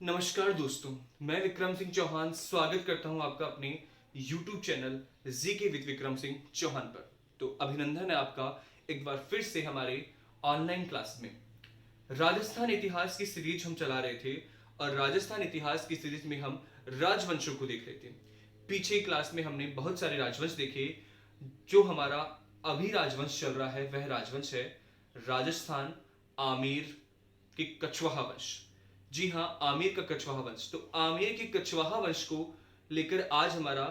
नमस्कार दोस्तों, मैं विक्रम सिंह चौहान स्वागत करता हूं आपका अपने YouTube channel GK with Vikram Singh Chauhan पर। तो अभिनंदन है आपका एक बार फिर से हमारे ऑनलाइन क्लास में। राजस्थान इतिहास की सीरीज हम चला रहे थे और राजस्थान इतिहास की सीरीज में हम राजवंशों को देख रहे थे। पीछे क्लास में हमने बहुत सारे राजवंश देखे। जो हमारा अभी राजवंश चल रहा है वह राजवंश है राजस्थान आमेर के कछवाहा वंश। जी हाँ, आमेर का कछवाहा वंश। तो आमेर के कछवाहा वंश को लेकर आज हमारा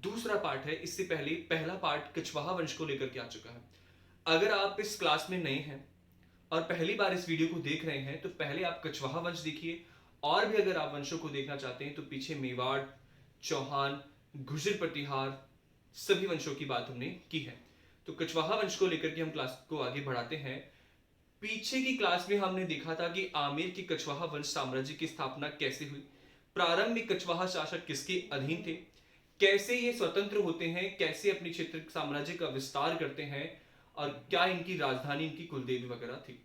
दूसरा पार्ट है। इससे पहले पहला पार्ट कछवाहा वंश को लेकर के आ चुका है। अगर आप इस क्लास में नए हैं और पहली बार इस वीडियो को देख रहे हैं तो पहले आप कछवाहा वंश देखिए। और भी अगर आप वंशों को देखना चाहते हैं तो पीछे मेवाड़, चौहान, गुर्जर प्रतिहार सभी वंशों की बात हमने की है। तो कछवाहा वंश को लेकर के हम क्लास को आगे बढ़ाते हैं। पीछे की क्लास में हमने देखा था कि आमेर के कछवाहा वंश साम्राज्य की स्थापना कैसे हुई, प्रारंभ में कछवाहा शासक किसके अधीन थे, कैसे ये स्वतंत्र होते हैं, कैसे अपने क्षेत्र साम्राज्य का विस्तार करते हैं और क्या इनकी राजधानी इनकी कुलदेवी वगैरह थी।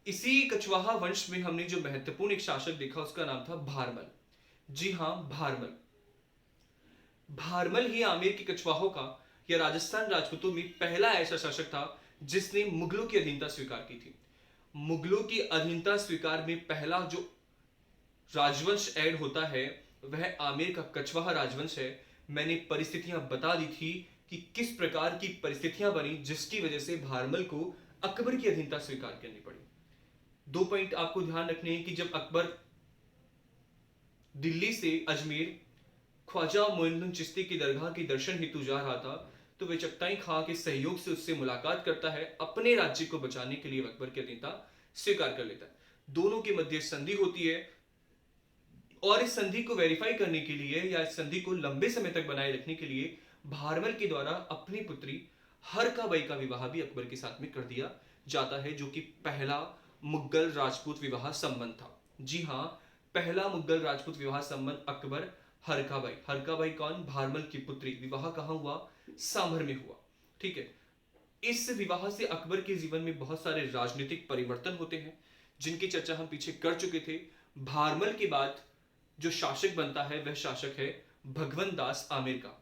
इसी कछवाहा वंश में हमने जो महत्वपूर्ण एक शासक देखा उसका नाम था भारमल। जी हाँ, भारमल। भारमल ही आमेर के कछवाहों का या राजस्थान राजपूतों में पहला ऐसा शासक था जिसने मुगलों की अधीनता स्वीकार की थी। मुगलों की अधीनता स्वीकार में पहला जो राजवंश ऐड होता है वह आमेर का कछवाहा राजवंश है। मैंने परिस्थितियां बता दी थी कि किस प्रकार की परिस्थितियां बनी जिसकी वजह से भारमल को अकबर की अधीनता स्वीकार करनी पड़ी। दो पॉइंट आपको ध्यान रखने हैं कि जब अकबर दिल्ली से अजमेर ख्वाजा मोइनुद्दीन चिश्ती की दरगाह के दर्शन हेतु जा रहा था तो वे चगताई खां के सहयोग से उससे मुलाकात करता है। अपने राज्य को बचाने के लिए अकबर की अधीनता स्वीकार कर लेता है। दोनों के मध्य संधि होती है और इस संधि को वेरीफाई करने के लिए या इस संधि को लंबे समय तक बनाए रखने के लिए भारमल के द्वारा अपनी पुत्री हरकाबाई का विवाह भी अकबर के साथ में कर दिया जाता है, जो कि पहला मुगल राजपूत विवाह संबंध था। जी हाँ, पहला मुगल राजपूत विवाह संबंध अकबर हरकाबाई। हरकाबाई कौन? भारमल की पुत्री। विवाह कहां हुआ? सांभर में हुआ। ठीक है। इस विवाह से अकबर के जीवन में बहुत सारे राजनीतिक परिवर्तन होते हैं जिनकी चर्चा हम पीछे कर चुके थे। भारमल के बाद जो शासक बनता है वह शासक है भगवंत दास आमेर का।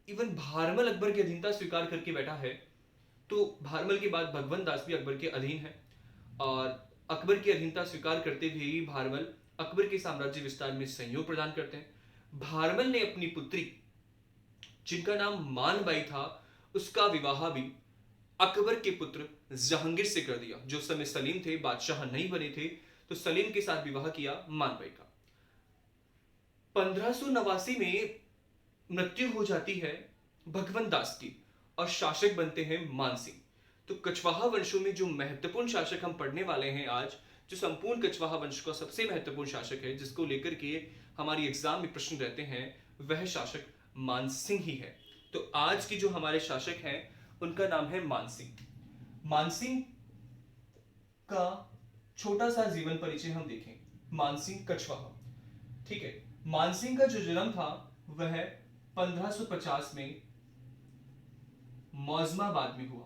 इवन भारमल अकबर की अधीनता स्वीकार करके बैठा है तो भारमल के बाद भगवंत दास भी अकबर के अधीन है और अकबर की अधीनता स्वीकार करते हुए ही भारमल अकबर के साम्राज्य विस्तार में सहयोग प्रदान करते हैं। भारमल ने अपनी पुत्री जिनका नाम मानबाई था उसका विवाह भी अकबर के पुत्र जहांगीर से कर दिया। जो समय सलीम थे, बादशाह नहीं बने थे, तो सलीम के साथ विवाह किया मानबाई का। 1589 में मृत्यु हो जाती है भगवंत दास की और शासक बनते हैं मानसिंह। तो कछवाहा वंशों में जो महत्वपूर्ण शासक हम पढ़ने वाले हैं आज, जो संपूर्ण कछवाहा वंश का सबसे महत्वपूर्ण शासक है जिसको लेकर के हमारी एग्जाम में प्रश्न रहते हैं, वह शासक मानसिंह ही है। तो आज की जो हमारे शासक हैं उनका नाम है मानसिंह। मानसिंह का छोटा सा जीवन परिचय हम देखें। मानसिंह कछवाहा। ठीक है। मानसिंह का जो जन्म था वह 1550 में मौजमाबाद में हुआ।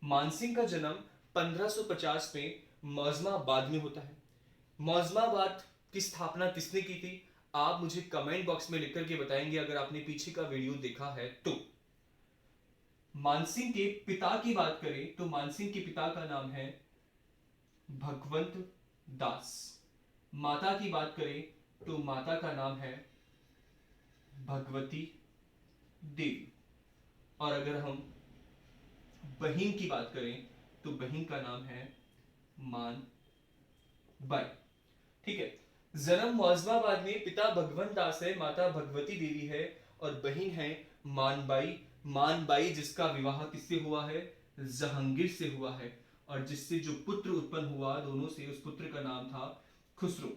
मानसिंह का जन्म 1550 में मौजमाबाद में होता है। मौजमाबाद की स्थापना किसने की थी? आप मुझे कमेंट बॉक्स में लिख करके बताएंगे अगर आपने पीछे का वीडियो देखा है तो। मानसिंह के पिता की बात करें तो मानसिंह के पिता का नाम है भगवंत दास। माता की बात करें तो माता का नाम है भगवती देवी। और अगर हम बहन की बात करें तो बहन का नाम है मानबाई। ठीक है। जन्म मौजमाबाद में, पिता भगवंत दास है, माता भगवती देवी है और बहन है मानबाई। मानबाई जिसका विवाह किससे हुआ है? जहांगीर से हुआ है और जिससे जो पुत्र उत्पन्न हुआ दोनों से, उस पुत्र का नाम था खुसरो।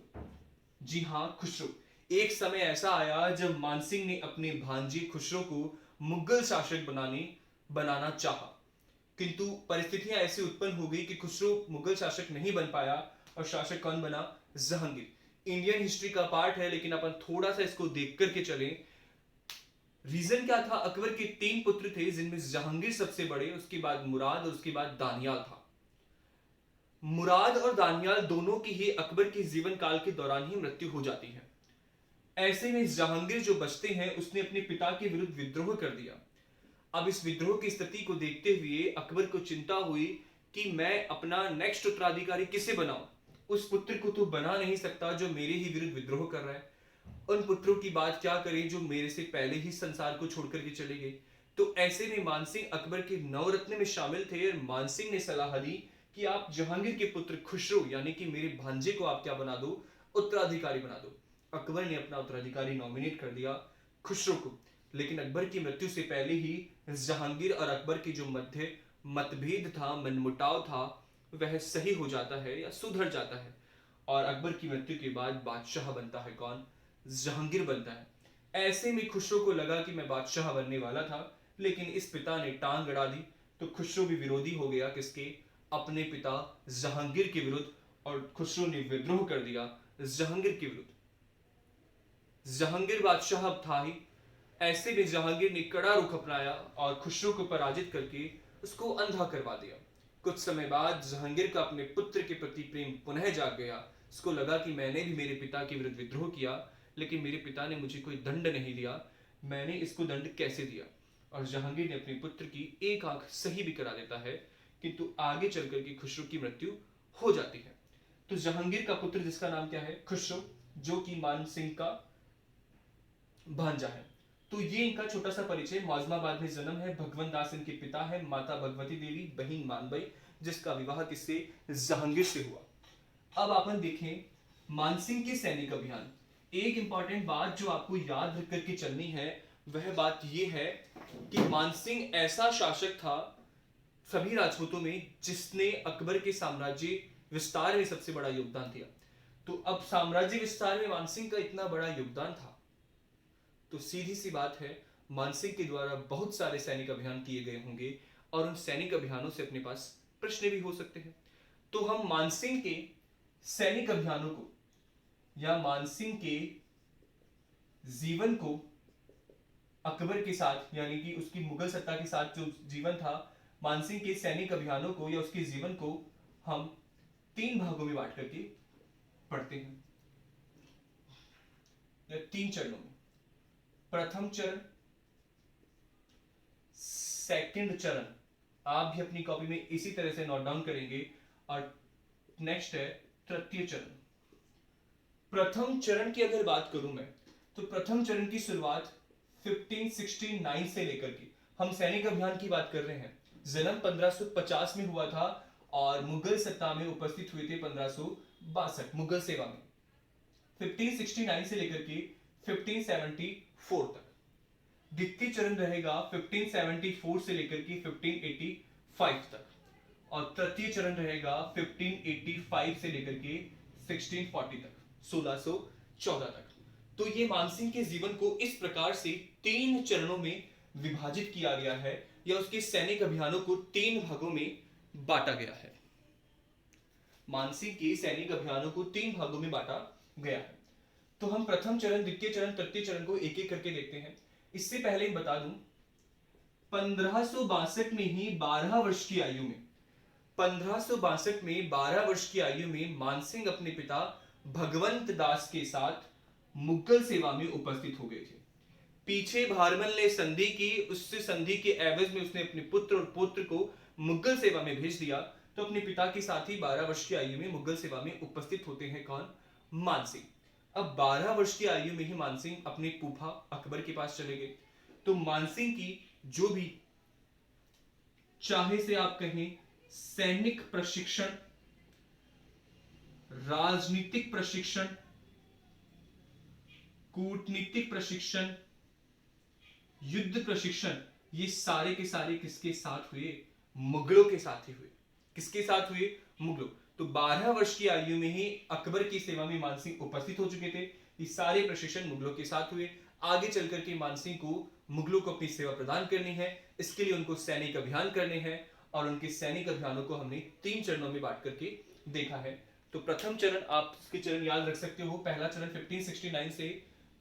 जी हां, खुसरो। एक समय ऐसा आया जब मानसिंह ने अपने भांजे खुसरो को मुगल शासक बनाना चाहा, किंतु परिस्थितियां ऐसी उत्पन्न हो गई कि खुसरो मुगल शासक नहीं बन पाया और शासक कौन बना? जहांगीर। इंडियन हिस्ट्री का पार्ट है लेकिन अपन थोड़ा सा इसको देख करके चलें। रीजन क्या था? अकबर के 3 पुत्र थे जिनमें जहांगीर सबसे बड़े, उसके बाद मुराद और उसके बाद दानियाल था। मुराद और दानियाल दोनों की ही अकबर के जीवन काल के दौरान ही मृत्यु हो जाती है। ऐसे में जहांगीर जो बचते हैं, उसने अपने पिता के विरुद्ध विद्रोह कर दिया। अब इस विद्रोह की स्थिति को देखते हुए अकबर को चिंता हुई कि मैं अपना नेक्स्ट उत्तराधिकारी किसे बनाऊं। उस पुत्र को तो बना नहीं सकता जो मेरे ही विरुद्ध विद्रोह कर रहा है। उन पुत्रों की बात क्या करें जो मेरे से पहले ही संसार को छोड़कर के चले गए। तो ऐसे में मानसिंह अकबर के नवरत्न में शामिल थे और मानसिंह ने सलाह दी कि आप जहांगीर के पुत्र खुसरो यानी कि मेरे भांजे को आप क्या बना दो, उत्तराधिकारी बना दो। अकबर ने अपना उत्तराधिकारी नॉमिनेट कर दिया खुसरो को। लेकिन अकबर की मृत्यु से पहले ही जहांगीर और अकबर के जो मध्य मतभेद था, मनमुटाव था, वह सही हो जाता है या सुधर जाता है। और अकबर की मृत्यु के बाद बादशाह बनता है कौन? जहांगीर बनता है। ऐसे में खुसरो को लगा कि मैं बादशाह बनने वाला था, लेकिन इस पिता ने टांग अड़ा दी। तो खुसरो भी विरोधी हो गया किसके? अपने पिता जहांगीर के विरुद्ध। और खुसरो ने विद्रोह कर दिया जहांगीर के विरुद्ध। जहांगीर बादशाह अब था ही। ऐसे में जहांगीर ने कड़ा रुख अपनाया और खुसरो को पराजित करके उसको अंधा करवा दिया। कुछ समय बाद जहांगीर का अपने पुत्र के प्रति प्रेम पुनः जाग गया। उसको लगा कि मैंने भी मेरे पिता के विरुद्ध विद्रोह किया, लेकिन मेरे पिता ने मुझे कोई दंड नहीं दिया, मैंने इसको दंड कैसे दिया। और जहांगीर ने अपने पुत्र की एक आंख सही भी करा देता है, किंतु आगे चलकर के खुसरो की मृत्यु हो जाती है। तो जहांगीर का पुत्र जिसका नाम क्या है? खुसरो, जो कि मान सिंह का भांजा है। तो ये इनका छोटा सा परिचय। मौजमाबाद में जन्म है। भगवंत दास इनके पिता है, माता भगवती देवी, बहन मानबाई, जिसका विवाह किससे? जहांगीर से हुआ। अब अपन देखें मानसिंह के सैनिक अभियान। एक इंपॉर्टेंट बात जो आपको याद रख करके चलनी है, वह बात यह है कि मानसिंह ऐसा शासक था सभी राजपूतों में जिसने अकबर के साम्राज्य विस्तार में सबसे बड़ा योगदान दिया। तो अब साम्राज्य विस्तार में मानसिंह का इतना बड़ा योगदान था, तो सीधी सी बात है मानसिंह के द्वारा बहुत सारे सैनिक अभियान किए गए होंगे और उन सैनिक अभियानों से अपने पास प्रश्न भी हो सकते हैं। तो हम मानसिंह के सैनिक अभियानों को या मानसिंह के जीवन को अकबर के साथ यानी कि उसकी मुगल सत्ता के साथ जो जीवन था, मानसिंह के सैनिक अभियानों को या उसके जीवन को हम तीन भागों में बांट करके पढ़ते हैं या तीन चरणों में। प्रथम चरण, सेकंड चरण, आप भी अपनी कॉपी में इसी तरह से नोट डाउन करेंगे। और नेक्स्ट है तृतीय चरण। प्रथम चरण की अगर बात करूं मैं, तो प्रथम चरण की शुरुआत 1569 से लेकर के, हम सैनिक अभियान की बात कर रहे हैं, जन्म 1550 में हुआ था और मुगल सत्ता में उपस्थित हुए थे 1562 मुगल सेवा में। 1569 से लेकर के 1574 तक। द्वितीय चरण रहेगा 1574 से लेकर के 1585 तक और तृतीय चरण रहेगा 1585 से लेकर के 1640 तक, 1614 तक। तो ये मानसिंह के जीवन को इस प्रकार से तीन चरणों में विभाजित किया गया है या उसके सैनिक अभियानों को तीन भागों में बांटा गया है। मानसिंह के सैनिक अभियानों को तीन भागों में बांटा गया है। तो हम प्रथम चरण, द्वितीय चरण, तृतीय चरण को एक एक करके देखते हैं। इससे पहले बता दूं, 1562 में ही 12 वर्ष की आयु में 1562 में 12 वर्ष की आयु में मानसिंह अपने पिता भगवंत दास के साथ मुगल सेवा में उपस्थित हो गए थे। पीछे भारमल ने संधि की, उससे संधि के एवज में उसने अपने पुत्र और पौत्र को मुगल सेवा में भेज दिया। तो अपने पिता के साथ ही 12 वर्ष की आयु में मुगल सेवा में उपस्थित होते हैं कौन? मानसिंह। अब 12 वर्ष की आयु में ही मानसिंह अपने फूफा अकबर के पास चले गए। तो मानसिंह की जो भी चाहे से आप कहें सैनिक प्रशिक्षण, राजनीतिक प्रशिक्षण, कूटनीतिक प्रशिक्षण, युद्ध प्रशिक्षण, ये सारे के सारे किसके साथ हुए? मुगलों के साथ ही हुए। किसके साथ हुए? मुगलों। तो 12 वर्ष की आयु में ही अकबर की सेवा में मानसिंह उपस्थित हो चुके थे। ये सारे प्रशिक्षण मुगलों के साथ हुए। आगे चलकर के मानसिंह को मुगलों को अपनी सेवा प्रदान करनी है, इसके लिए उनको सैनिक अभियान करने हैं और उनके सैनिक अभियानों को हमने तीन चरणों में बांट करके देखा है। तो प्रथम चरण, आप इसके चरण याद रख सकते हो। पहला चरण 1569 से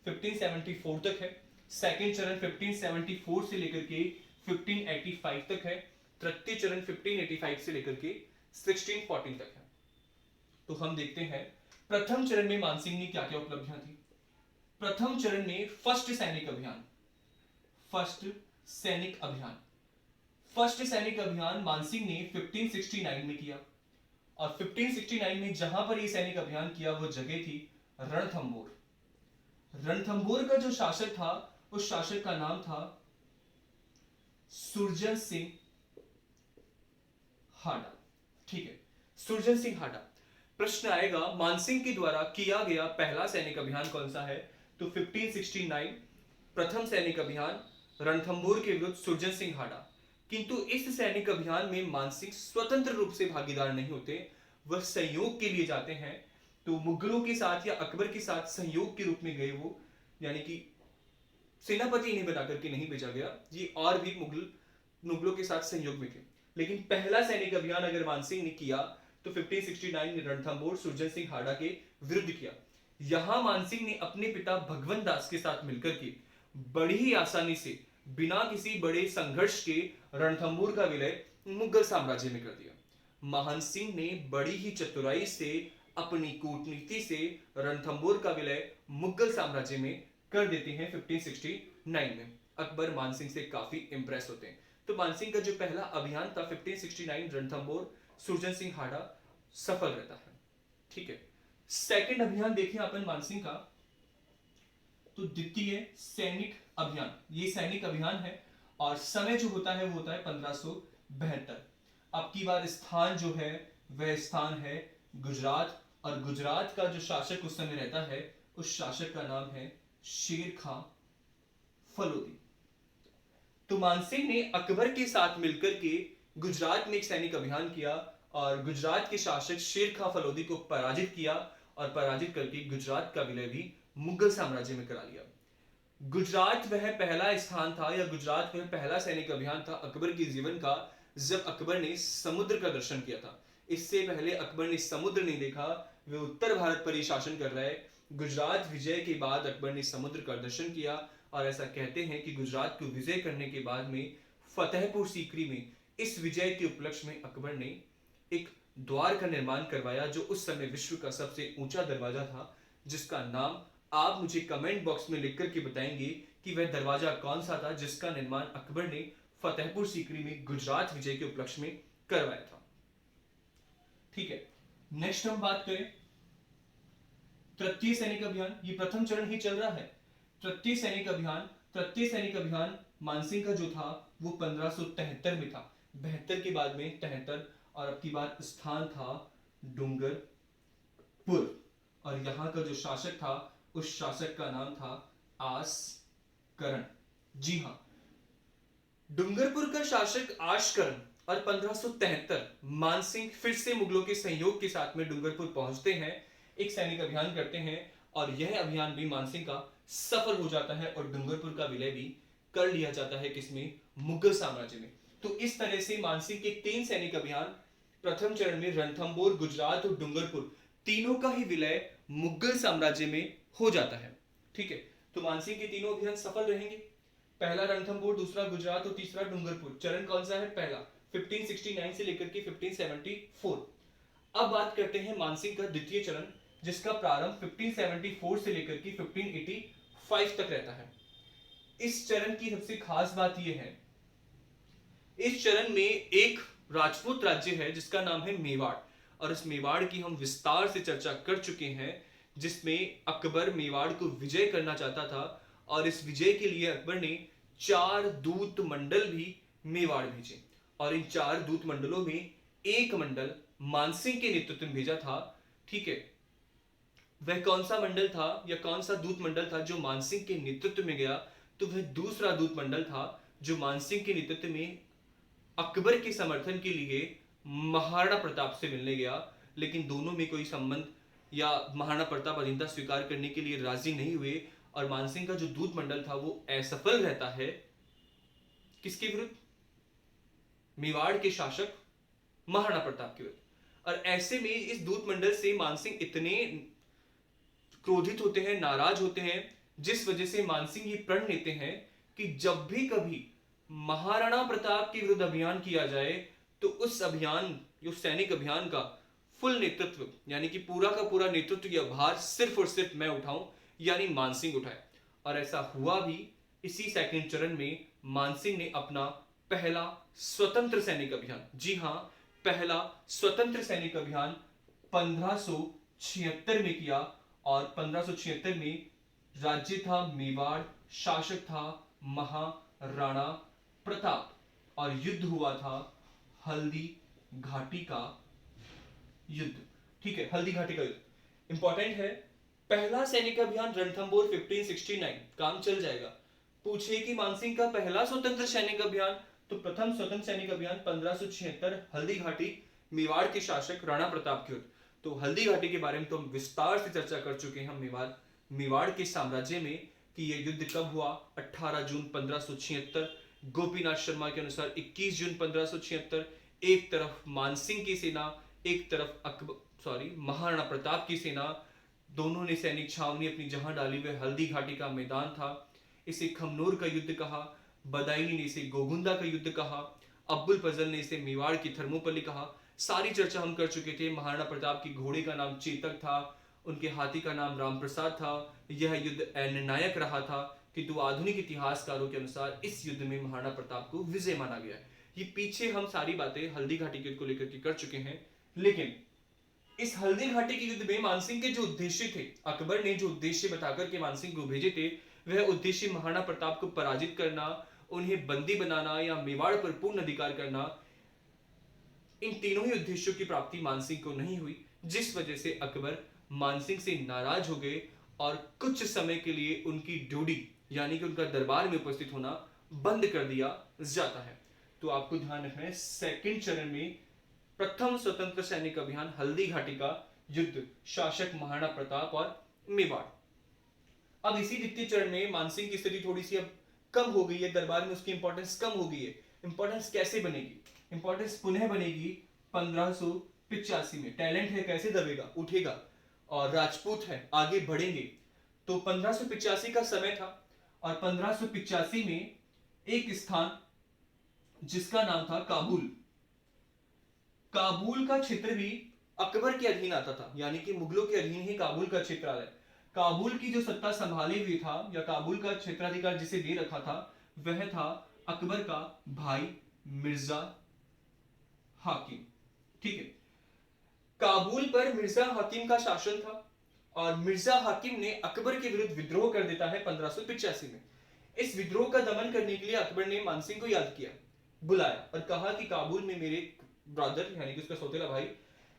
1574 तक है। सेकेंड चरण 1574 से लेकर के 1585 तक है। तृतीय चरण 1585 से लेकर के 1614 तक है। तो हम देखते हैं प्रथम चरण में मानसिंह ने क्या क्या उपलब्धियां थी। प्रथम चरण में फर्स्ट सैनिक अभियान मानसिंह ने 1569 में किया। और 1569 में जहां पर यह सैनिक अभियान किया वो जगह थी रणथंबोर। रणथंबोर का जो शासक था उस शासक का नाम था सुरजन सिंह हाडा। ठीक है, सुरजन सिंह हाडा। प्रश्न आएगा मानसिंह के द्वारा किया गया पहला सैनिक अभियान कौन सा है, तो 1569 प्रथम सैनिक अभियान रणथंबोर के विरुद्ध सुरजन सिंह हाडा। किंतु इस सैनिक अभियान में मानसिंह स्वतंत्र रूप से भागीदार नहीं होते, वह सहयोग के लिए जाते हैं। तो मुगलों के साथ या अकबर के साथ सहयोग के रूप में गए वो, यानी कि सेनापति इन्हें बना करके नहीं भेजा गया, ये और भी मुगलों के साथ सहयोग में थे। लेकिन पहला सैनिक अभियान अगर मानसिंह ने किया तो 1569 में रणथंबोर सुरजन सिंह हाडा के विरुद्ध किया। यहां मानसिंह ने अपने पिता भगवंत दास के साथ मिलकर के बड़ी ही आसानी से बिना किसी बड़े संघर्ष के रणथंबोर का विलय मुगल साम्राज्य में कर दिया। महान सिंह ने बड़ी ही चतुराई से अपनी कूटनीति से रणथंबोर का विलय मुगल साम्राज्य में कर देते हैं 1569 में। अकबर मानसिंह से काफी इंप्रेस होते हैं। तो मानसिंह का जो पहला अभियान था 1569 रणथंबोर सुरजन सिंह हाडा सफल रहता है। ठीक है, सेकंड अभियान देखें अपन मानसिंह का, तो द्वितीय सैनिक अभियान, ये सैनिक अभियान है और समय जो होता है वो होता है 1572। अब की बार स्थान जो है वह स्थान है गुजरात, और गुजरात का जो शासक उस समय रहता है उस शासक का नाम है शेर खां फलोदी। तो मानसिंह ने अकबर के साथ मिलकर के गुजरात में एक सैनिक अभियान किया और गुजरात के शासक शेर खां फलोदी को पराजित किया और पराजित करके गुजरात का विलय भी मुगल साम्राज्य में करा लिया। गुजरात वह पहला स्थान था या गुजरात वह पहला सैनिक अभियान था अकबर के जीवन का जब अकबर ने समुद्र का दर्शन किया था। इससे पहले अकबर ने समुद्र नहीं देखा, वे उत्तर भारत पर ही शासन कर रहे। गुजरात विजय के बाद अकबर ने समुद्र का दर्शन किया और ऐसा कहते हैं कि गुजरात को विजय करने के बाद में फतेहपुर सीकरी में इस विजय के उपलक्ष्य में अकबर ने एक द्वार का निर्माण करवाया जो उस समय विश्व का सबसे ऊंचा दरवाजा था, जिसका नाम आप मुझे कमेंट बॉक्स में लिख करके बताएंगे कि वह दरवाजा कौन सा था जिसका निर्माण अकबर ने फतेहपुर सीकरी में गुजरात विजय के उपलक्ष्य में करवाया था। ठीक है, नेक्स्ट हम बात करें तृतीय सैनिक अभियान। ये प्रथम चरण ही चल रहा है। तृतीय सैनिक अभियान मानसिंह का जो था वो 1573 में था, 72 के बाद में 73, और अब की बात स्थान था डूंगरपुर और यहाँ का जो शासक था उस शासक का नाम था आसकरण। जी हाँ, डूंगरपुर का शासक आशकरण। और 1573 मानसिंह फिर से मुगलों के सहयोग के साथ में डूंगरपुर पहुंचते हैं, एक सैनिक अभियान करते हैं और यह अभियान भी मानसिंह का सफल हो जाता है और डूंगरपुर का विलय भी कर लिया जाता है, किसमें, मुगल साम्राज्य में। तो इस तरह से मानसिंह के 3 सैनिक अभियान, प्रथम चरण में रणथंबोर, गुजरात और डूंगरपुर, तीनों का ही विलय मुगल साम्राज्य में हो जाता है। ठीक है, तो मानसिंह के तीनों अभियान सफल रहेंगे। पहला रणथंबोर, दूसरा गुजरात और तीसरा डूंगरपुर। चरण कौन सा है? पहला 1569 से लेकर के 1574। अब बात करते हैं मानसिंह का द्वितीय चरण, जिसका प्रारंभ 1574 से लेकर के 1585 तक रहता है। इस चरण की सबसे खास बात यह है, इस चरण में एक राजपूत राज्य है जिसका नाम है मेवाड़, और इस मेवाड़ की हम विस्तार से चर्चा कर चुके हैं, जिसमें अकबर मेवाड़ को विजय करना चाहता था और इस विजय के लिए अकबर ने 4 दूत मंडल भी मेवाड़ भेजे और इन 4 दूत मंडलों में एक मंडल मानसिंह के नेतृत्व में भेजा था। ठीक है, वह कौन सा मंडल था या कौन सा दूत मंडल था जो मानसिंह के नेतृत्व में गया? तो वह दूसरा दूत मंडल था जो मानसिंह के नेतृत्व में अकबर के समर्थन के लिए महाराणा प्रताप से मिलने गया, लेकिन दोनों में कोई संबंध या महाराणा प्रताप अधीनता स्वीकार करने के लिए राजी नहीं हुए और मानसिंह का जो दूत मंडल था वो असफल रहता है। किसके विरुद्ध? मेवाड़ के शासक महाराणा प्रताप के विरुद्ध। और ऐसे में इस दूत मंडल से मानसिंह इतने क्रोधित होते हैं, नाराज होते हैं, जिस वजह से मानसिंह ये प्रण लेते हैं कि जब भी कभी महाराणा प्रताप के विरुद्ध अभियान किया जाए तो उस अभियान जो सैनिक अभियान का फुल नेतृत्व यानी कि पूरा का पूरा नेतृत्व या भार सिर्फ और सिर्फ मैं उठाऊं, यानी मानसिंह उठाए। और ऐसा हुआ भी। इसी सेकंड चरण में मानसिंह ने अपना पहला स्वतंत्र सैनिक अभियान, जी हां, पहला स्वतंत्र सैनिक अभियान 1576 में किया। और 1576 में राज्य था मेवाड़, शासक था महाराणा प्रताप, और युद्ध हुआ था हल्दी घाटी का युद्ध। ठीक है, हल्दी घाटी का युद्ध इंपॉर्टेंट है। पहला सैनिक अभियान रणथंबोर 1569, काम चल जाएगा। पूछे कि मानसिंह का पहला स्वतंत्र सैनिक अभियान, तो प्रथम स्वतंत्र सैनिक अभियान 1576 हल्दी घाटी, मेवाड़ के शासक राणा प्रताप के युद्ध। तो हल्दी घाटी के बारे में तो हम विस्तार से चर्चा कर चुके हैं हम मेवाड़ के साम्राज्य में कि यह युद्ध कब हुआ। 18 जून 1576, गोपीनाथ शर्मा के अनुसार 21 जून 1576। एक तरफ मानसिंह की सेना, एक तरफ महाराणा प्रताप की सेना, दोनों ने सैनिक छावनी अपनी जहां डाली हुई हल्दी घाटी का मैदान था। इसे खमनोर का युद्ध कहा, बदायूं ने इसे गोगुंदा का युद्ध कहा, अब्बुल फजल ने इसे मेवाड़ की थर्मोपल्ली कहा। सारी चर्चा हम कर चुके थे। महाराणा प्रताप की घोड़े का नाम चेतक था, उनके हाथी का नाम रामप्रसाद था। यह युद्ध निर्णायक रहा था, किंतु आधुनिक इतिहासकारों के अनुसार इस युद्ध में महाराणा प्रताप को विजय माना गया। ये पीछे हम सारी बातें हल्दी घाटी के युद्ध को लेकर के कर चुके हैं। लेकिन इस हल्दी घाटी के युद्ध में मानसिंह के जो उद्देश्य थे, अकबर ने जो उद्देश्य बताकर के मानसिंह को भेजे थे, वह उद्देश्य महाराणा प्रताप को पराजित करना, उन्हें बंदी बनाना या मेवाड़ पर पूर्ण अधिकार करना। इन तीनों ही उद्देश्यों की प्राप्ति मानसिंह को नहीं हुई, जिस वजह से अकबर मानसिंह से नाराज हो गए और कुछ समय के लिए उनकी ड्यूटी यानी कि उनका दरबार में उपस्थित होना बंद कर दिया जाता है। तो आपको ध्यान रखना है, सेकंड चरण में प्रथम स्वतंत्र सैनिक अभियान हल्दी घाटी का युद्ध, शासक महाराणा प्रताप और मेवाड़। अब इसी द्वितीय चरण में मानसिंह की स्थिति थोड़ी सी अब कम हो गई है, दरबार में उसकी इंपॉर्टेंस कम हो गई है। इंपॉर्टेंस कैसे बनेगी? इंपॉर्टेंस पुनः बनेगी 1585 में। टैलेंट है, कैसे दबेगा, उठेगा, और राजपूत है, आगे बढ़ेंगे। तो 1585 का समय था, और 1585 में एक स्थान जिसका नाम था काबुल, काबुल का क्षेत्र भी अकबर के अधीन आता था, यानी कि मुगलों के अधीन ही काबुल का क्षेत्र आता है। काबुल की जो सत्ता संभाली हुई था या काबुल का क्षेत्राधिकार जिसे दे रखा था, वह था अकबर का भाई मिर्जा हाकिम। ठीक है, काबुल पर मिर्जा हाकिम का शासन था, और मिर्जा हाकिम ने अकबर के विरुद्ध विद्रोह कर देता है 1585 में। इस विद्रोह का दमन करने के लिए अकबर ने मानसिंह को याद किया, बुलाया और कहा कि काबुल में मेरे ब्रदर यानी कि उसका सौतेला भाई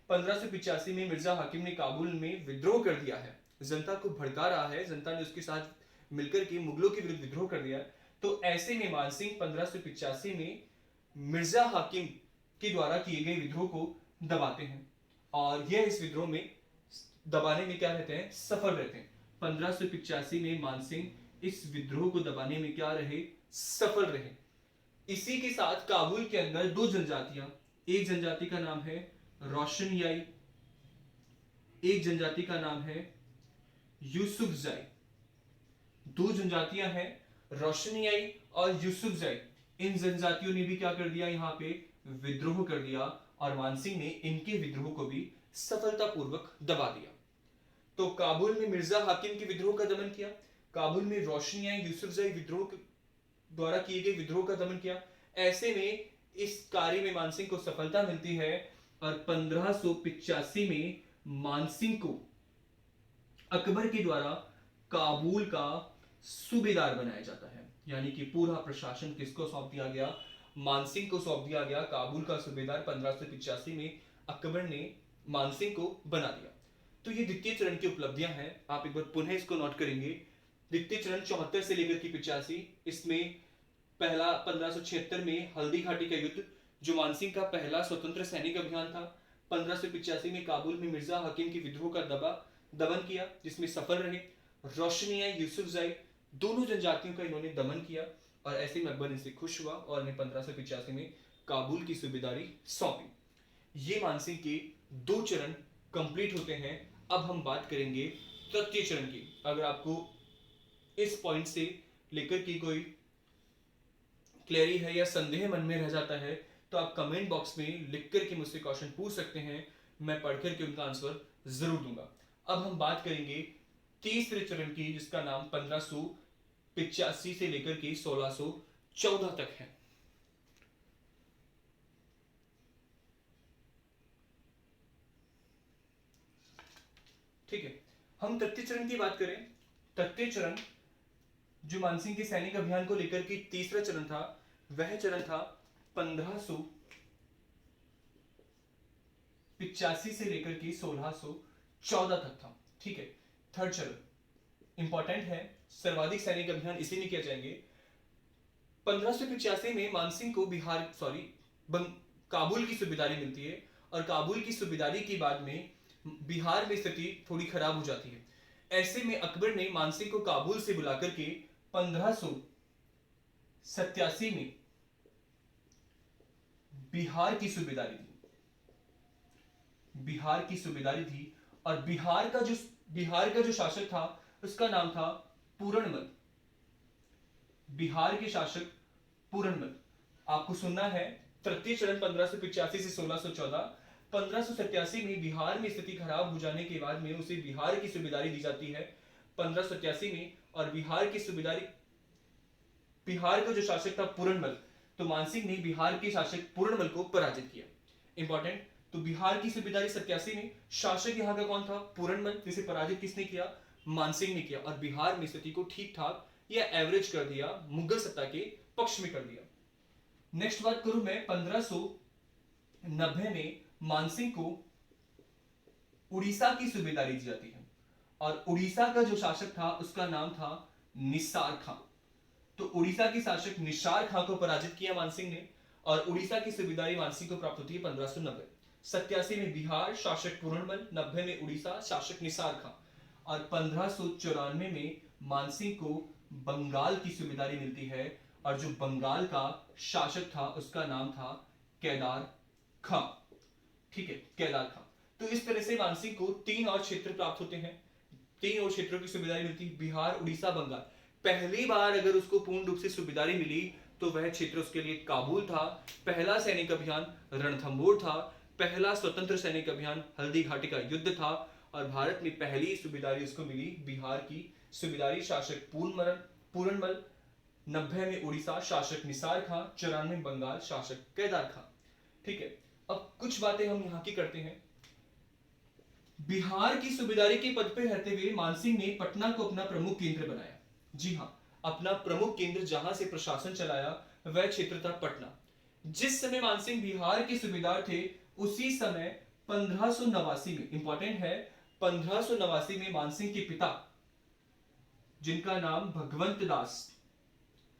1585 में मिर्जा हाकिम ने काबुल में विद्रोह कर दिया है, जनता को भड़का रहा है, जनता ने उसके साथ मिलकर के मुगलों के विरुद्ध विद्रोह कर दिया। तो ऐसे में मानसिंह 1585 में मिर्जा हाकिम के द्वारा किए गए विद्रोह को दबाते हैं, और यह इस विद्रोह में दबाने में क्या रहते हैं, सफल रहते हैं। 1585 में मानसिंह इस विद्रोह को दबाने में क्या रहे, सफल रहे। इसी के साथ काबुल के अंदर दो जनजातियां, एक जनजाति का नाम है रोशनियाई, एक जनजाति का नाम है यूसुफजाई। दो जनजातियां हैं, रोशनियाई और यूसुफजाई। इन जनजातियों ने भी क्या कर दिया, यहां पे विद्रोह कर दिया, और मानसिंह ने इनके विद्रोह को भी सफलतापूर्वक दबा दिया। तो काबुल में मिर्जा हाकिम के विद्रोह का दमन किया, काबुल में रोशनियाई यूसुफजाई विद्रोह द्वारा किए गए विद्रोह का दमन किया। ऐसे में इस कार्य में मानसिंह को सफलता मिलती है, और 1585 में मानसिंह को अकबर के द्वारा काबुल का सूबेदार बनाया जाता है, यानी कि पूरा प्रशासन किसको सौंप दिया गया, मानसिंह को सौंप दिया गया। काबुल का सूबेदार 1585 में अकबर ने मानसिंह को बना दिया। तो ये द्वितीय चरण की उपलब्धियां हैं, आप एक बार पुनः इसको नोट करेंगे। द्वितीय चरण 74 से लेकर के 85, इसमें पहला 1576 में हल्दी घाटी का युद्ध, जो मानसिंह का पहला स्वतंत्र सैनिक अभियान था। 1585 में काबुल में मिर्जा हाकिम के विद्रोह का दमन किया, जिसमें सफल रहे। रोशनियाई यूसुफजाई दोनों जनजातियों का इन्होंने दमन किया, और ऐसे में अकबर इनसे खुश हुआ और इन्हें 1585 में काबुल की सूबेदारी सौंपी। ये मानसिंह के दो चरण कंप्लीट होते हैं। अब हम बात करेंगे तृतीय चरण की। अगर आपको इस पॉइंट से लेकर की कोई क्लेरी है या संदेह मन में रह जाता है तो आप कमेंट बॉक्स में लिख करके मुझसे क्वेश्चन पूछ सकते हैं, मैं पढ़ करके उनका आंसर जरूर दूंगा। अब हम बात करेंगे तीसरे चरण की, जिसका नाम 1585 से लेकर के 1614 तक है। ठीक है, हम तृतीय चरण की बात करें। तृतीय चरण जो मानसिंह के सैनिक अभियान को लेकर के तीसरा चरण था, वह चरण था 1585 से लेकर के 1614 तक था। ठीक है, थर्ड चरण इंपॉर्टेंट है, सर्वाधिक सैनिक अभियान इसी में किए जाएंगे। 1585 में मानसिंह को काबुल की सूबेदारी मिलती है, और काबुल की सूबेदारी के बाद में बिहार में स्थिति थोड़ी खराब हो जाती है। ऐसे में अकबर ने मानसिंह को काबुल से बुलाकर के 1587 में बिहार की सूबेदारी दी। बिहार की सूबेदारी थी, और बिहार का जो शासक था उसका नाम था पूरणमल। बिहार के शासक पूरणमल। आपको सुनना है, तृतीय चरण 1585 से 1614। 1587 में बिहार में स्थिति खराब हो जाने के बाद में उसे बिहार की सूबेदारी दी जाती है 1587 में, और बिहार का जो शासक था पूरणमल, तो मानसिंह ने बिहार के शासक पूरणमल को पराजित किया। इंपॉर्टेंट, तो बिहार की सूबेदारी 87 में, शासक यहाँ का कौन था? पूरणमल, जिसे पराजित किसने किया? मानसिंह ने किया, और बिहार में स्थिति को ठीक ठाक या एवरेज कर दिया, मुगल सत्ता के पक्ष में कर दिया। नेक्स्ट बात करूं मैं, 1590 में मानसिंह को उड़ीसा की सूबेदारी दी जाती है, और उड़ीसा का जो शासक था उसका नाम था निसार खां। तो उड़ीसा के शासक निसार खां को पराजित किया मानसिंह ने, और उड़ीसा की सूबेदारी मानसिंह को प्राप्त होती है 1590। 87 में बिहार, शासक पूरणमल। 90 में उड़ीसा, शासक निसार खां। और 1594 में मानसिंह को बंगाल की सूबेदारी मिलती है, और जो बंगाल का शासक था उसका नाम था केदार खां। ठीक है, केदार खां। तो इस तरह से मानसिंह को 3 और क्षेत्र प्राप्त होते हैं, 3 और क्षेत्रों की सूबेदारी मिलती है, बिहार, उड़ीसा, बंगाल। पहली बार अगर उसको पूर्ण रूप से सूबेदारी मिली तो वह क्षेत्र उसके लिए काबुल था। पहला सैनिक अभियान रणथंबोर था, पहला स्वतंत्र सैनिक अभियान हल्दी घाटी का युद्ध था, और भारत में पहली सूबेदारी उसको मिली बिहार की सूबेदारी, शासक पूरणमल। 90 में उड़ीसा, शासक निसार खां। 94 में बंगाल, शासक केदार खां। ठीक है, अब कुछ बातें हम यहां की करते हैं। बिहार की सूबेदारी के पद पर रहते हुए मानसिंह ने पटना को अपना प्रमुख केंद्र बनाया। जी हां, अपना प्रमुख केंद्र, जहां से प्रशासन चलाया, वह क्षेत्र था पटना। जिस समय मानसिंह बिहार के सूबेदार थे, उसी समय 1589 में, इंपॉर्टेंट है, 1589 में मानसिंह के पिता, जिनका नाम भगवंत दास,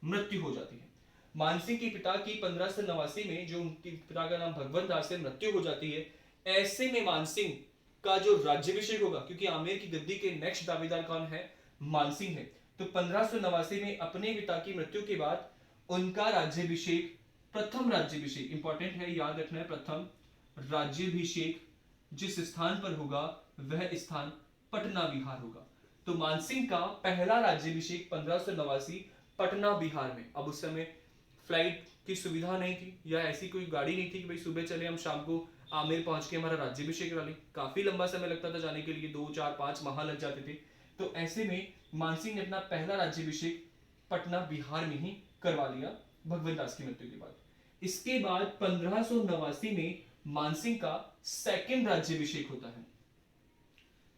मृत्यु हो जाती है। मानसिंह के पिता की 1589 में, जो उनके पिता का नाम भगवंत दास से, मृत्यु हो जाती है। ऐसे में मानसिंह का जो राज्याभिषेक होगा, क्योंकि आमेर की गद्दी के नेक्स्ट दावेदार कौन है? मानसिंह है। तो 1589 में अपने पिता की मृत्यु के बाद उनका राज्याभिषेक, प्रथम राज्याभिषेक, इंपॉर्टेंट है, याद रखना है, प्रथम राज्याभिषेक जिस स्थान पर होगा वह स्थान पटना बिहार होगा। तो मानसिंह का पहला राज्याभिषेक 1589 पटना बिहार में। अब उस समय फ्लाइट की सुविधा नहीं थी, या ऐसी कोई गाड़ी नहीं थी कि भाई सुबह चले हम शाम को आमेर पहुंच के हमारा राज्याभिषेक करा लें। काफी लंबा समय लगता था जाने के लिए, 2, 4, 5 माह लग जाते थे। तो ऐसे में मानसिंह ने अपना पहला राज्याभिषेक पटना बिहार में ही करवा लिया भगवंत दास की मृत्यु के बाद। इसके बाद 1589 में मानसिंह का सेकंड राज्याभिषेक होता है,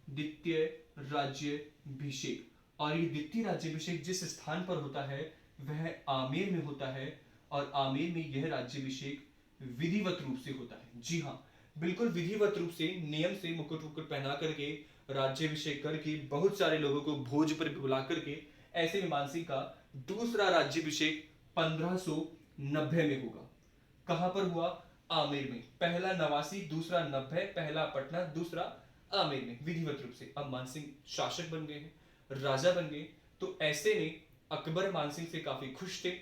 द्वितीय राज्याभिषेक। और ये द्वितीय राज्याभिषेक जिस स्थान पर होता है वह आमेर में होता है, और आमेर में यह राज्याभिषेक विधिवत रूप से होता है। जी हाँ, बिल्कुल विधिवत रूप से, नियम से, मुकुट वुकुट पहना करके, राज्याभिषेक करके, बहुत सारे लोगों को भोज पर बुला करके, ऐसे में मानसिंह का दूसरा राज्याभिषेक 1590 में होगा। कहां पर हुआ? आमेर में। पहला 89, दूसरा 90, पहला पटना, दूसरा आमेर में, विधिवत रूप से। अब मानसिंह शासक बन गए हैं, राजा बन गए। तो ऐसे में अकबर मानसिंह से काफी खुश थे,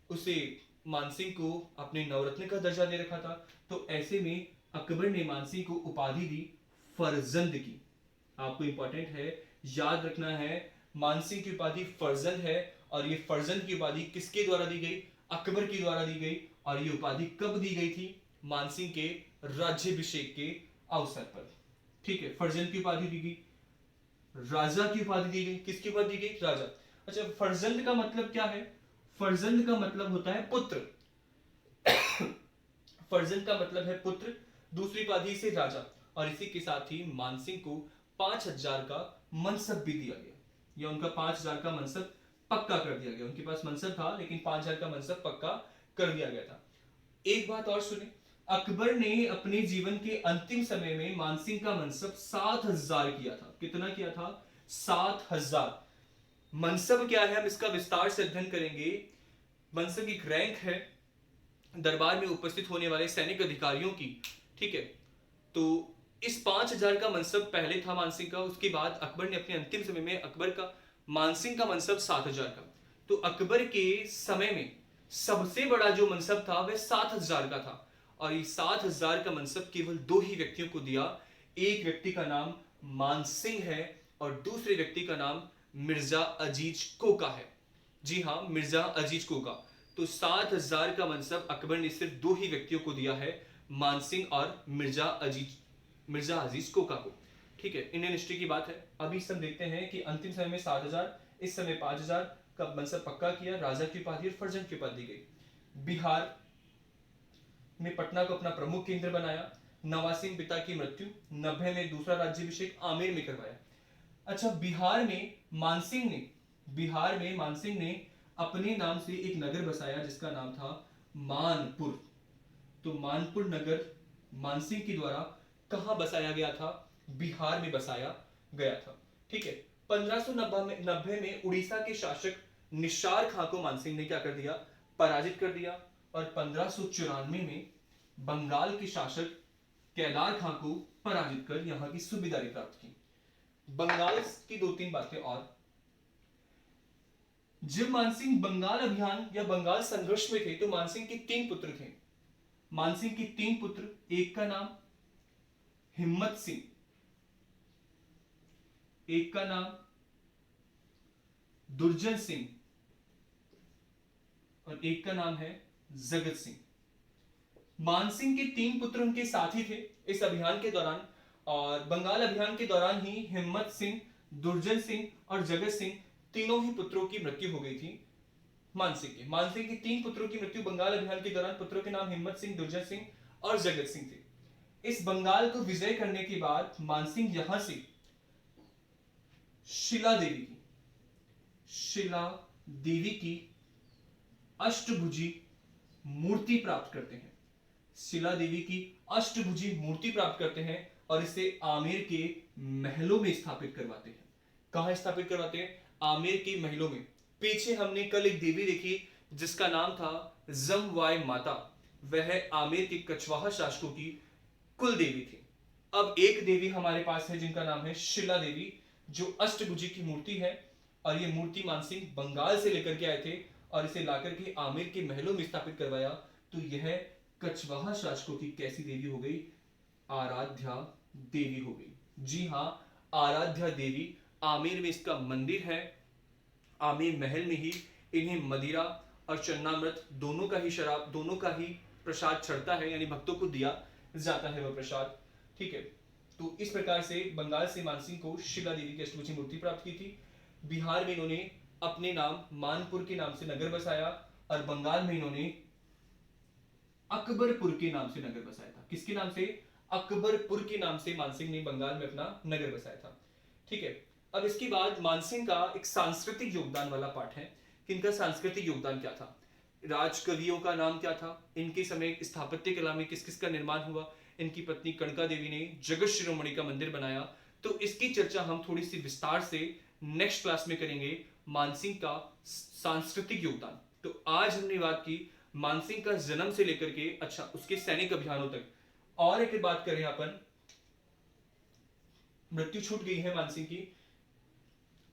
उसे मानसिंह को अपने नवरत्न का दर्जा दे रखा था। तो ऐसे में अकबर ने मानसिंह को उपाधि दी फरजंद की। आपको इंपॉर्टेंट है, याद रखना है, मानसिंह की उपाधि फरजंद है, और ये फरजंद की उपाधि किसके द्वारा दी गई? अकबर के द्वारा दी गई। और ये उपाधि कब दी गई थी? मानसिंह के राज्याभिषेक के अवसर पर। ठीक है, फर्जंद की उपाधि दी गई, राजा की उपाधि दी गई। किसकी उपाधि दी गई? राजा। अच्छा, फर्जंद का मतलब क्या है? फर्जंद का मतलब होता है पुत्र। फर्जंद का मतलब है पुत्र, दूसरी उपाधि से राजा। और इसी के साथ ही मानसिंह को 5000 का मनसब भी दिया गया, या उनका 5000 का मनसब पक्का कर दिया गया। उनके पास मनसब था लेकिन 5000 का मनसब पक्का कर दिया गया था। एक बात और सुने, अकबर ने अपने जीवन के अंतिम समय में मानसिंह का मनसब 7000 किया था। कितना किया था? 7000। मनसब क्या है, हम इसका विस्तार से अध्ययन करेंगे। मनसब एक रैंक है दरबार में उपस्थित होने वाले सैनिक अधिकारियों की। ठीक है, तो इस 5000 का मनसब पहले था मानसिंह का, उसके बाद अकबर ने अपने अंतिम समय में अकबर का मानसिंह का मनसब 7000 का। तो अकबर के समय में सबसे बड़ा जो मनसब था वह 7000 का था, और ये 7000 का मनसब केवल 2 ही व्यक्तियों को दिया। एक व्यक्ति का नाम मानसिंह है और दूसरे व्यक्ति का नाम मिर्जा अजीज कोका है। जी हाँ, मिर्जा अजीज कोका। तो 7000 का मनसब अकबर ने सिर्फ 2 ही व्यक्तियों को दिया है, मानसिंह और मिर्जा अजीज कोका को। ठीक है, इंडियन हिस्ट्री की बात है। अभी हम देखते हैं कि अंतिम समय में 7000, इस समय 5000 का मनसब पक्का किया, राजा की उपाधि और फर्जंद की उपाधि दी गई। बिहार में पटना को अपना प्रमुख केंद्र बनाया। नवाब सिंह पिता की मृत्यु, 90 में दूसरा राज्याभिषेक आमेर में करवाया। अच्छा, बिहार में मानसिंह ने अपने नाम से एक नगर बसाया जिसका नाम था मानपुर। तो मानपुर नगर मानसिंह के द्वारा कहां बसाया गया था? बिहार में बसाया गया था। ठीक है, 1590 में उड़ीसा के शासक निशार खां को मानसिंह ने क्या कर दिया? पराजित कर दिया। और 1594 में बंगाल के शासक केदार खां को पराजित कर यहां की सूबेदारी प्राप्त की। बंगाल की 2-3 बातें और। जब मानसिंह बंगाल अभियान या बंगाल संघर्ष में थे तो मानसिंह के 3 पुत्र थे। मानसिंह के 3 पुत्र, एक का नाम हिम्मत सिंह, एक का नाम दुर्जन सिंह और एक का नाम है जगत सिंह। मानसिंह के 3 पुत्र उनके साथी थे इस अभियान के दौरान, और बंगाल अभियान के दौरान ही हिम्मत सिंह, दुर्जन सिंह और जगत सिंह तीनों ही पुत्रों की मृत्यु हो गई थी मानसिंह के 3 पुत्रों की मृत्यु बंगाल अभियान के दौरान। पुत्रों के नाम हिम्मत सिंह, दुर्जन सिंह और जगत सिंह थे। इस बंगाल को विजय करने के बाद मानसिंह यहां से शिला देवी की अष्टभुजी मूर्ति प्राप्त करते हैं। शिला देवी की अष्टभुजी मूर्ति प्राप्त करते हैं और इसे आमेर के महलों में स्थापित करवाते हैं। कहां स्थापित करवाते हैं? आमेर के महलों में। पीछे हमने कल एक देवी देखी जिसका नाम था जमवाय माता, वह आमेर के कछवाहा शासकों की कुल देवी थी। अब एक देवी हमारे पास है जिनका नाम है शिला देवी, जो अष्टभुजी की मूर्ति है, और ये मूर्ति मानसिंह बंगाल से लेकर के आए थे और इसे लाकर के आमेर के महलों में स्थापित करवाया। तो यह कछवाहा शासकों की कैसी देवी हो गई? आराध्या देवी हो गई। जी हां, आराध्या देवी। आमेर में इसका मंदिर है। आमेर महल में ही इन्हें मदिरा और चन्नामृत दोनों का ही प्रसाद चढ़ता है, यानी भक्तों को दिया जाता है वह प्रसाद। ठीक है, तो इस प्रकार से बंगाल से मानसिंह को शिला देवी की अष्टभुजी मूर्ति प्राप्त की थी। बिहार में इन्होंने अपने नाम मानपुर के नाम से नगर बसाया और बंगाल में इन्होंने अकबरपुर के नाम से नगर बसाया था। किसके नाम से? अकबरपुर के नाम से मानसिंह ने बंगाल में अपना नगर बसाया था। ठीक है, अब इसके बाद मानसिंह का एक सांस्कृतिक योगदान वाला पाठ है कि इनका सांस्कृतिक योगदान क्या था। राजकवियों का नाम क्या था, इनके समय स्थापत्य कला में किस किस का निर्माण हुआ। इनकी पत्नी कनका देवी ने जगत शिरोमणि का मंदिर बनाया। तो इसकी चर्चा हम थोड़ी सी विस्तार से नेक्स्ट क्लास में करेंगे, मानसिंह का सांस्कृतिक योगदान। तो आज हमने बात की मानसिंह का जन्म से लेकर के उसके सैनिक अभियानों तक। और एक बात करें अपन, मृत्यु छूट गई है मानसिंह की,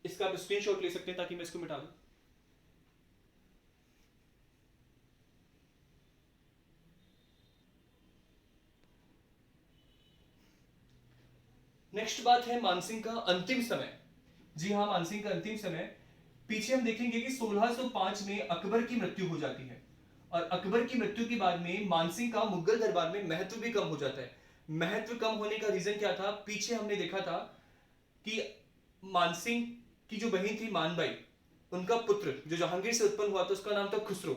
इसका आप स्क्रीनशॉट ले सकते हैं ताकि मैं इसको मिटा दूं। नेक्स्ट बात है मानसिंह का अंतिम समय। जी हां, मानसिंह का अंतिम समय। पीछे हम देखेंगे कि 1605 में अकबर की मृत्यु हो जाती है और अकबर की मृत्यु के बाद में मानसिंह का मुगल दरबार में महत्व भी कम हो जाता है। महत्व कम होने का रीजन क्या था? पीछे हमने देखा था कि मानसिंह की जो बहन थी मानबाई, उनका पुत्र जो जहांगीर से उत्पन्न हुआ था उसका नाम था खुसरो।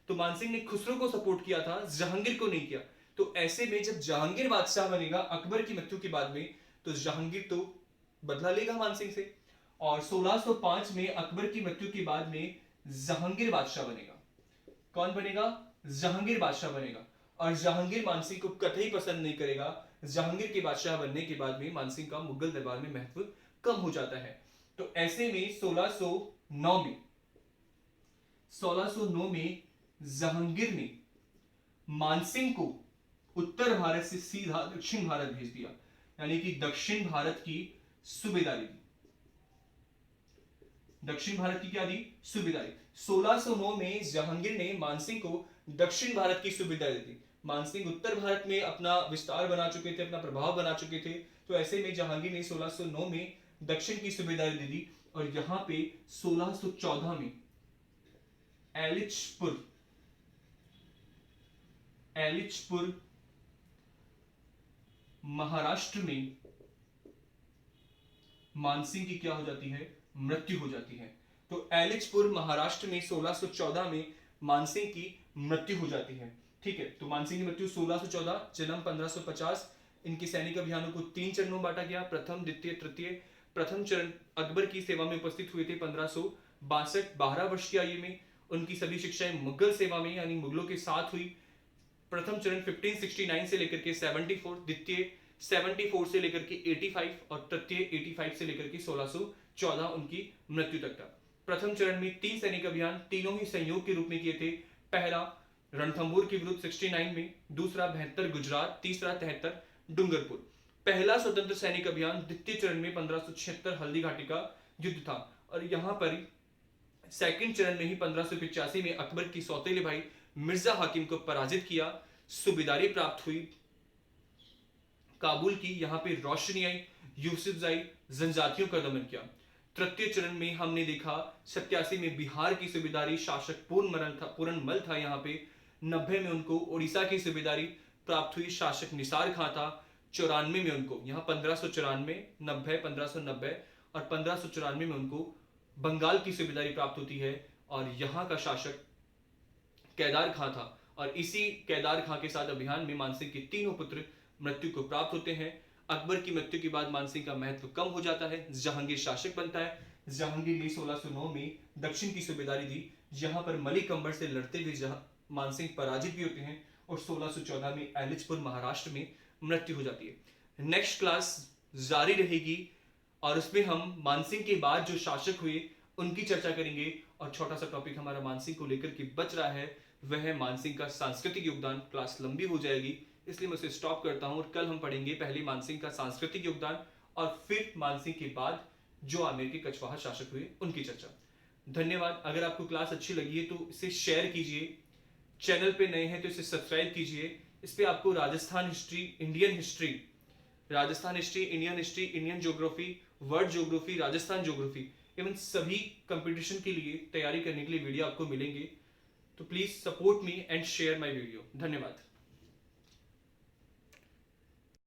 तो मानसिंह ने खुसरो को सपोर्ट किया था, जहांगीर को नहीं किया। तो ऐसे में जब जहांगीर बादशाह बनेगा अकबर की मृत्यु के बाद में, तो जहांगीर तो बदला लेगा मानसिंह से। और 1605 में अकबर की मृत्यु के बाद में जहांगीर बादशाह बनेगा। कौन बनेगा? जहांगीर बादशाह बनेगा। और जहांगीर मानसिंह को कतई पसंद नहीं करेगा। जहांगीर के बादशाह बनने के बाद में मानसिंह का मुगल दरबार में महत्व कम हो जाता है। तो ऐसे में 1609 में जहांगीर ने मानसिंह को उत्तर भारत से सीधा दक्षिण भारत भेज दिया, यानी कि दक्षिण भारत की सूबेदारी दी। दक्षिण भारत की क्या दी? सूबेदारी। 1609 में जहांगीर ने मानसिंह को दक्षिण भारत की सूबेदारी दी। मानसिंह उत्तर भारत में अपना विस्तार बना चुके थे, अपना प्रभाव बना चुके थे। तो ऐसे में जहांगीर ने 1609 में दक्षिण की सूबेदारी दे दी। और यहां पे 1614 में एलिचपुर महाराष्ट्र में मानसिंह की क्या हो जाती है? मृत्यु हो जाती है। तो एलिचपुर महाराष्ट्र में 1614 में मानसिंह की मृत्यु हो जाती है। ठीक है, तो मानसिंह की मृत्यु 1614, जन्म 1550। इनके सैनिक अभियानों को 3 चरणों में बांटा गया, प्रथम, द्वितीय, तृतीय। प्रथम चरण अकबर की सेवा में उपस्थित हुए थे 1562, 12 वर्ष की आयु में। उनकी सभी शिक्षाएं मुगल सेवा में यानी मुगलों के साथ हुई। प्रथम चरण 1569 से लेकर के 74, द्वितीय 74 से लेकर के 85 और तृतीय 85 से लेकर के 1614 उनकी मृत्यु तक था। प्रथम चरण में 3 सैनिक अभियान, तीनों ही संयोग के रूप में किए थे। पहला रणथंभौर के विरुद्ध 69 में, दूसरा 72 गुजरात, तीसरा 73 डूंगरपुर। पहला स्वतंत्र सैनिक अभियान द्वितीय चरण में 1576 हल्दी घाटी का युद्ध था। और यहां पर सेकंड चरण में ही 1585 में अकबर की सौतेले भाई मिर्जा हाकिम को पराजित किया, सूबेदारी प्राप्त हुई काबुल की। यहां पे रोशनी आई, यूसुफजाई, जनजातियों का दमन किया। तृतीय चरण में हमने देखा 87 में बिहार की सूबेदारी शासक पूरनमल था यहाँ पे। 90 में उनको उड़ीसा की सूबेदारी प्राप्त हुई, शासक निसार खां था। 94 में उनको यहाँ 1594, 90, 1590 और 1594 में उनको बंगाल की सूबेदारी प्राप्त होती है और यहाँ का शासक केदार खां था। और इसी केदार खां के साथ अभियान में मानसिंह के तीनों पुत्र मृत्यु को प्राप्त होते हैं। अकबर की मृत्यु के बाद मानसिंह का महत्व कम हो जाता है, जहांगीर शासक बनता है। जहांगीर ने 1609 में दक्षिण की सूबेदारी दी, जहां पर मलिक अंबर से लड़ते हुए मानसिंह पराजित भी होते हैं और 1614 में एलिचपुर महाराष्ट्र में मृत्यु हो जाती है। नेक्स्ट क्लास जारी रहेगी और उसमें हम मानसिंह के बाद जो शासक हुए उनकी चर्चा करेंगे। और छोटा सा टॉपिक हमारा मानसिंह को लेकर के बच रहा है, वह है मानसिंह का सांस्कृतिक योगदान। क्लास लंबी हो जाएगी इसलिए मैं उसे स्टॉप करता हूं और कल हम पढ़ेंगे पहले मानसिंह का सांस्कृतिक योगदान और फिर मानसिंह के बाद जो आमेर के कछवाहा शासक हुए उनकी चर्चा। धन्यवाद। अगर आपको क्लास अच्छी लगी है तो इसे शेयर कीजिए, चैनल पे नए हैं तो इसे सब्सक्राइब कीजिए। इस पे आपको Rajasthan history, Indian history, Indian geography, world geography, Rajasthan geography, even सभी कंपटीशन के लिए तैयारी करने के लिए वीडियो आपको मिलेंगे। तो please support me and share my video. धन्यवाद।